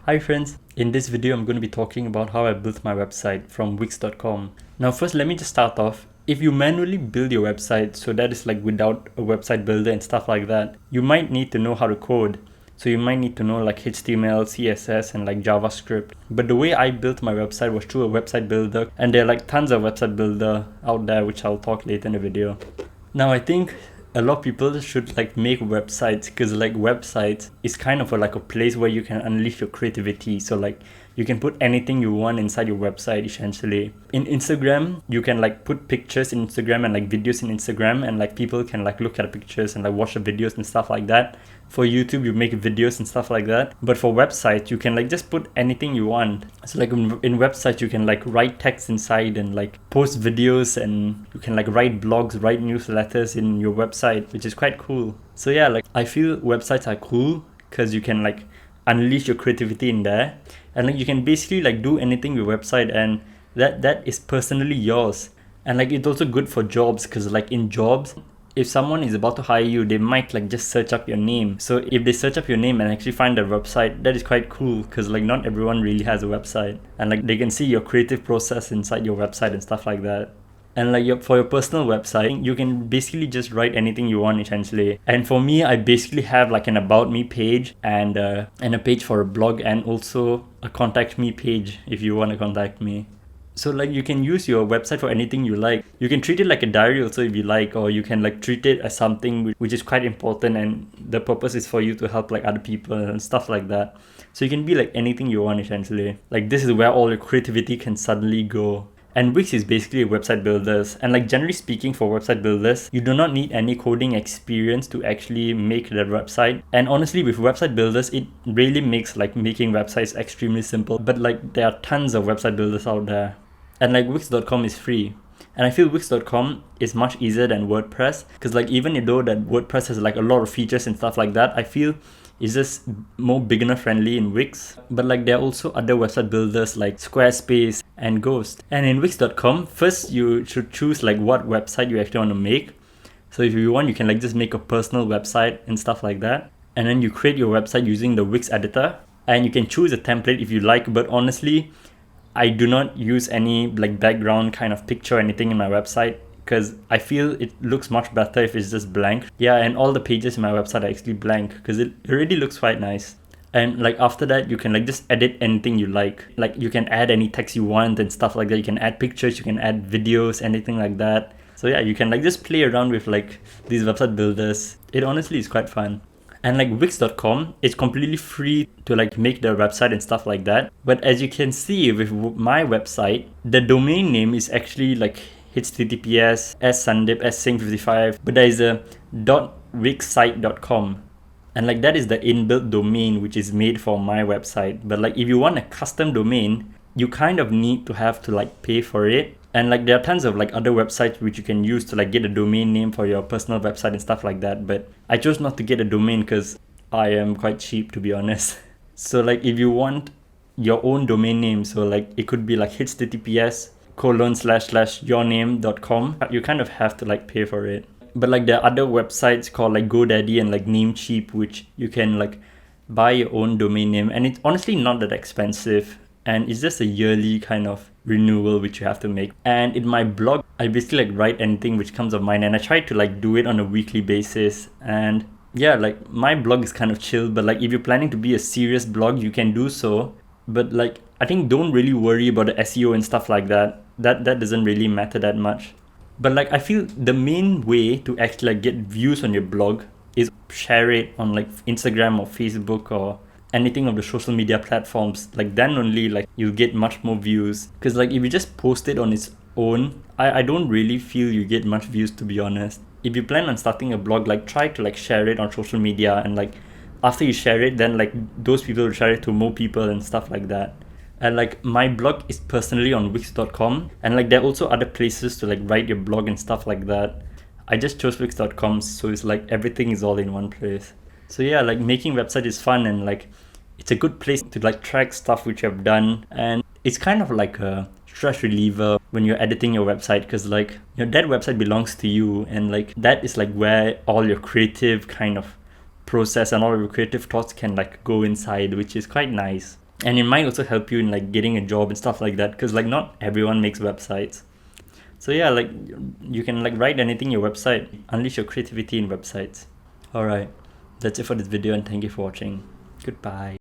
Hi friends, in this video I'm going to be talking about how I built my website from Wix.com. Now first let me just start off. If you manually build your website, so that is like without a website builder and stuff like that, you might need to know how to code. So you might need to know like HTML, CSS and like JavaScript. But the way I built my website was through a website builder, and there are like tons of website builder out there which I'll talk later in the video. Now I think a lot of people should like make websites because like websites is kind of like a place where you can unleash your creativity. So like you can put anything you want inside your website essentially. In Instagram, you can like put pictures in Instagram and like videos in Instagram, and like people can like look at the pictures and like watch the videos and stuff like that. For YouTube, you make videos and stuff like that. But for websites, you can like just put anything you want. So like in websites, you can like write text inside and like post videos, and you can like write blogs, write newsletters in your website, which is quite cool. So yeah, like I feel websites are cool because you can like unleash your creativity in there, and like you can basically like do anything with your website, and that is personally yours. And like it's also good for jobs because like in jobs, if someone is about to hire you, they might like just search up your name. So if they search up your name and actually find a website, that is quite cool because like not everyone really has a website, and like they can see your creative process inside your website and stuff like that. And like for your personal website, you can basically just write anything you want essentially. And for me, I basically have like an about me page and a page for a blog, and also a contact me page if you want to contact me. So like you can use your website for anything you like. You can treat it like a diary also if you like, or you can like treat it as something which is quite important, and the purpose is for you to help like other people and stuff like that. So you can be like anything you want essentially. Like this is where all your creativity can suddenly go. And Wix is basically website builders, and like generally speaking, for website builders, you do not need any coding experience to actually make the website. And honestly, with website builders, it really makes like making websites extremely simple. But like there are tons of website builders out there, and like Wix.com is free. And I feel Wix.com is much easier than WordPress because like even though that WordPress has like a lot of features and stuff like that, I feel it's just more beginner friendly in Wix. But like there are also other website builders like Squarespace and Ghost. And in Wix.com, first you should choose like what website you actually want to make. So if you want, you can like just make a personal website and stuff like that. And then you create your website using the Wix editor, and you can choose a template if you like. But honestly, I do not use any like background kind of picture or anything in my website because I feel it looks much better if it's just blank. Yeah, and all the pages in my website are actually blank because it already looks quite nice. And like after that, you can like just edit anything you like. Like you can add any text you want and stuff like that. You can add pictures, you can add videos, anything like that. So yeah, you can like just play around with like these website builders. It honestly is quite fun. And like Wix.com, it's completely free to like make the website and stuff like that. But as you can see with my website, the domain name is actually like https //sandip /sing55, but there is a .wixsite.com. And like that is the inbuilt domain which is made for my website. But like if you want a custom domain, you kind of need to have to like pay for it. And like there are tons of like other websites which you can use to like get a domain name for your personal website and stuff like that. But I chose not to get a domain because I am quite cheap, to be honest. So like if you want your own domain name, so like it could be like https://yourname.com, you kind of have to like pay for it. But like there are other websites called like GoDaddy and like Namecheap, which you can like buy your own domain name, and it's honestly not that expensive, and it's just a yearly kind of renewal which you have to make. And in my blog, I basically like write anything which comes of mine, and I try to like do it on a weekly basis. And yeah, like my blog is kind of chill, but like if you're planning to be a serious blog, you can do so. But like I think don't really worry about the SEO and stuff like that. That doesn't really matter that much. But like I feel the main way to actually like get views on your blog is share it on like Instagram or Facebook or anything of the social media platforms. Like then only like you'll get much more views, because like if you just post it on its own, I don't really feel you get much views, to be honest. If you plan on starting a blog, like try to like share it on social media, and like after you share it, then like those people will share it to more people and stuff like that. And like my blog is personally on Wix.com, and like there are also other places to like write your blog and stuff like that. I just chose Wix.com, so it's like everything is all in one place. So yeah, like making website is fun, and like it's a good place to like track stuff which you have done, and it's kind of like a stress reliever when you're editing your website, because like that website belongs to you, and like that is like where all your creative kind of process and all of your creative thoughts can like go inside, which is quite nice. And it might also help you in like getting a job and stuff like that, because like not everyone makes websites. So yeah, like you can like write anything in your website, unleash your creativity in websites. Alright, that's it for this video, and thank you for watching. Goodbye.